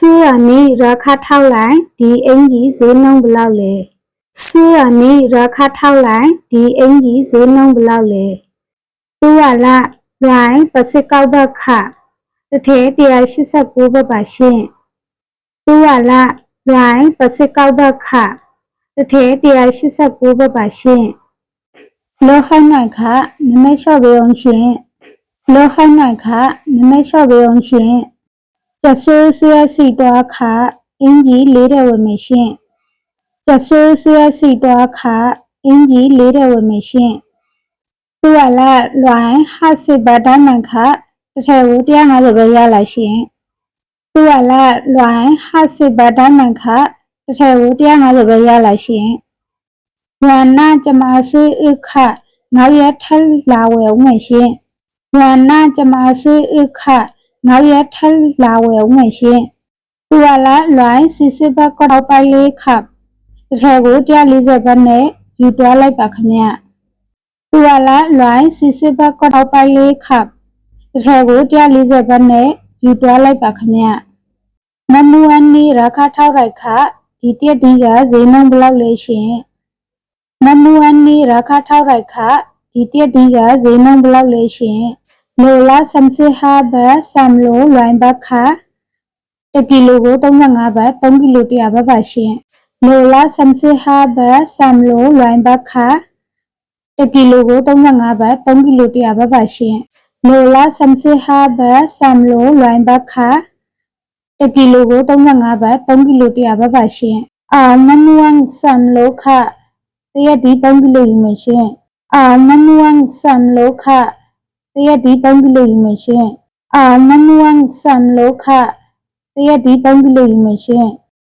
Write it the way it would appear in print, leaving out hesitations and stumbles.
Suani Raka Tauline, the Engi Zenong Blaule. Suani Raka Tauline, the Engi Zenong Blaule. Tuala, Rai, Pasikauba Ka, the Te de Ashisa Guba Bashin. Tuala, Rai, Pasikauba Ka, the Te de Ashisa Guba Bashin. Lohanaka, Nemesha Beonshin. Lohanaka, Nemesha Beonshin. ကျဆဲဆဲစီသွားခအင်ကြီးလေးတဲ့ဝမရှင်ကျဆဲဆဲစီသွားခအင်ကြီးလေးတဲ့ဝမရှင်သူကလာလွိုင်းဟာစစ်ဘာဒမန်ခတစ်ထဲကို150ပဲရလာရှင်သူကလာလွိုင်းဟာစစ်ဘာဒမန်ခတစ်ထဲကို150ပဲရလာရှင်ဝါနာကျမဆေးအခနောက်ရထလာဝဲဝမရှင်ဝါနာကျမဆေးအခနောက်ရထလာဝဲဝမရှင်သူကလာလွိုင်းစစ်စစ်ဘက်ကတော့ပိုင်လေးခပ်တစ်ထဲကို140ဘတ်နဲ့ယူသွားလိုက်ပါခင်ဗျသူကလာလွိုင်းစစ်စစ်ဘက်ကတော့ပိုင်လေးခပ်တစ်ထဲကို140ဘတ်နဲ့ယူသွားလိုက်ပါခင်ဗျမမူအန်နီရာခထောက်ရိုက်ခဒီတည့်ဒီကဈေးနှုန်းဘလောက်လဲရှင်မမူအန်နီရာခထောက်ရိုက်ခဒီတည့်ဒီကဈေးနှုန်းဘလောက်လဲရှင်လိုလာဆမ်စီဟာဘဆမ်လိုလွိုင်းဘခ1ကီလိုကို35ဘတ်3ကီလို100ဘတ်ပါရှင်လိုလာဆမ်စီဟာဘဆမ်လိုလွိုင်းဘခ1ကီလိုကို35ဘတ်3ကီလို100ဘတ်ပါရှင်လိုလာဆမ်စီဟာဘဆမ်လိုလွိုင်းဘခ1ကီလိုကို35ဘတ်3ကီလို100ဘတ်ပါရှင်အာမမွန်ဆမ်လိုခတရက်ဒီ3ကီလိုယူမရှင်အာမမွန်ဆမ်လိုခတရက်ဒီ3ကီလိုယူမရှင်အာမမွန်ဆမ်လိုခတရက်ဒီ3ကီလိုယူမရှင်